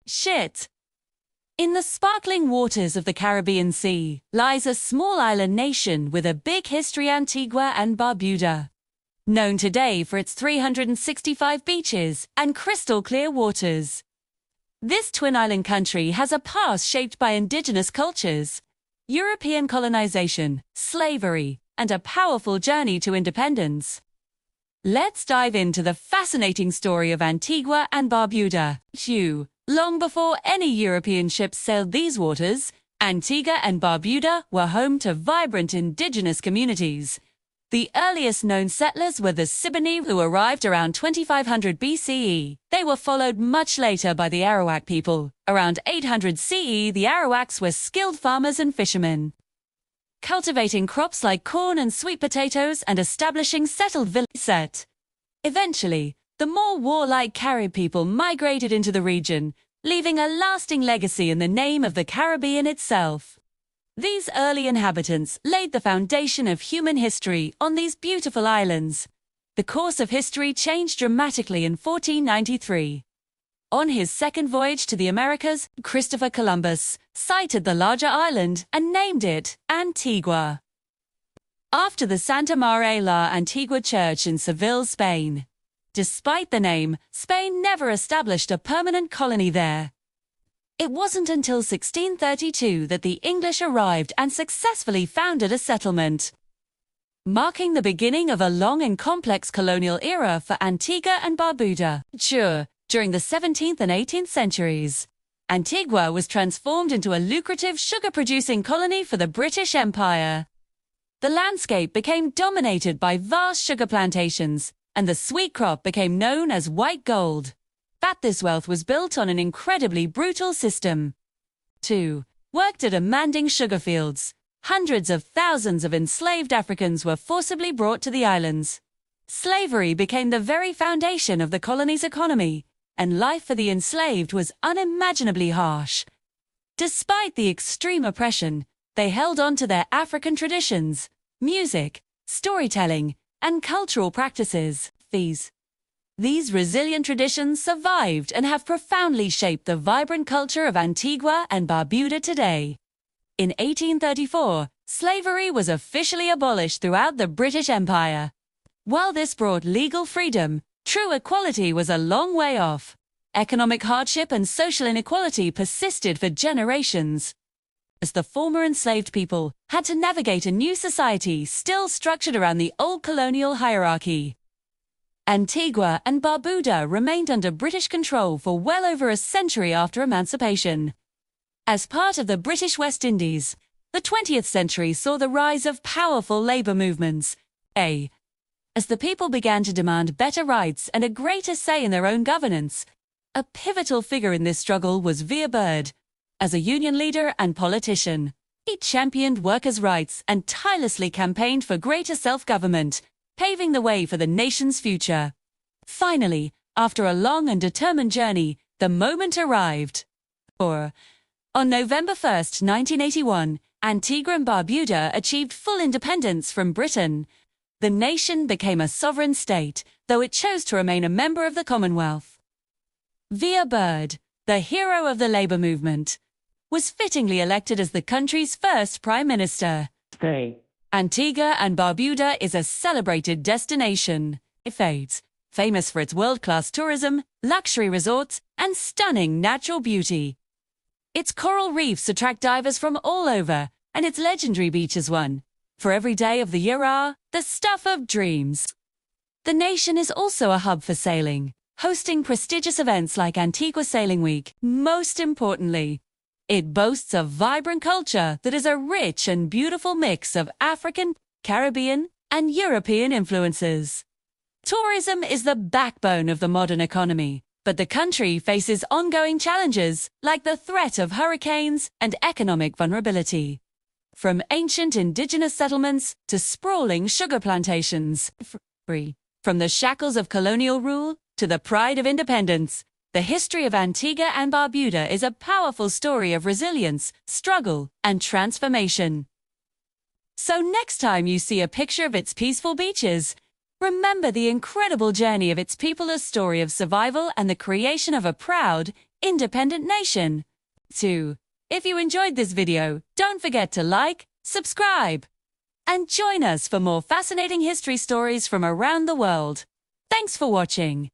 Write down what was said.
Shit. In the sparkling waters of the Caribbean Sea lies a small island nation with a big history, Antigua and Barbuda. Known today for its 365 beaches and crystal-clear waters. This twin island country has a past shaped by indigenous cultures, European colonization, slavery, and a powerful journey to independence. Let's dive into the fascinating story of Antigua and Barbuda. Long before any European ships sailed these waters, Antigua and Barbuda were home to vibrant indigenous communities. The earliest known settlers were the Ciboney, who arrived around 2500 BCE. They were followed much later by the Arawak people. Around 800 CE, the Arawaks were skilled farmers and fishermen, cultivating crops like corn and sweet potatoes and establishing settled villages. Eventually, the more warlike Carib people migrated into the region, leaving a lasting legacy in the name of the Caribbean itself. These early inhabitants laid the foundation of human history on these beautiful islands. The course of history changed dramatically in 1493. On his second voyage to the Americas, Christopher Columbus sighted the larger island and named it Antigua, after the Santa Maria la Antigua church in Seville, Spain. Despite the name, Spain never established a permanent colony there. It wasn't until 1632 that the English arrived and successfully founded a settlement, marking the beginning of a long and complex colonial era for Antigua and Barbuda. During the 17th and 18th centuries, Antigua was transformed into a lucrative sugar-producing colony for the British Empire. The landscape became dominated by vast sugar plantations, and the sweet crop became known as white gold. But this wealth was built on an incredibly brutal system. Worked at demanding sugar fields. Hundreds of thousands of enslaved Africans were forcibly brought to the islands. Slavery became the very foundation of the colony's economy, and life for the enslaved was unimaginably harsh. Despite the extreme oppression, they held on to their African traditions, music, storytelling, and cultural practices. These resilient traditions survived and have profoundly shaped the vibrant culture of Antigua and Barbuda today. In 1834, slavery was officially abolished throughout the British Empire. While this brought legal freedom, true equality was a long way off. Economic hardship and social inequality persisted for generations, as the former enslaved people had to navigate a new society still structured around the old colonial hierarchy. Antigua and Barbuda remained under British control for well over a century after emancipation. As part of the British West Indies, the 20th century saw the rise of powerful labor movements, as the people began to demand better rights and a greater say in their own governance. A pivotal figure in this struggle was Vere Bird. As a union leader and politician, he championed workers' rights and tirelessly campaigned for greater self-government, paving the way for the nation's future. Finally, after a long and determined journey, the moment arrived. On November 1, 1981, Antigua and Barbuda achieved full independence from Britain. The nation became a sovereign state, though it chose to remain a member of the Commonwealth. Vere Bird, the hero of the labor movement, was fittingly elected as the country's first prime minister. Antigua and Barbuda is a celebrated destination, famous for its world-class tourism, luxury resorts, and stunning natural beauty. Its coral reefs attract divers from all over, and its legendary beaches for every day of the year are the stuff of dreams. The nation is also a hub for sailing, hosting prestigious events like Antigua Sailing Week. Most importantly, it boasts a vibrant culture that is a rich and beautiful mix of African, Caribbean, and European influences. Tourism is the backbone of the modern economy, but the country faces ongoing challenges like the threat of hurricanes and economic vulnerability. From ancient indigenous settlements to sprawling sugar plantations, from the shackles of colonial rule to the pride of independence, the history of Antigua and Barbuda is a powerful story of resilience, struggle, and transformation. So next time you see a picture of its peaceful beaches, remember the incredible journey of its people, a story of survival and the creation of a proud, independent nation. 2. If you enjoyed this video, don't forget to like, subscribe, and join us for more fascinating history stories from around the world. Thanks for watching.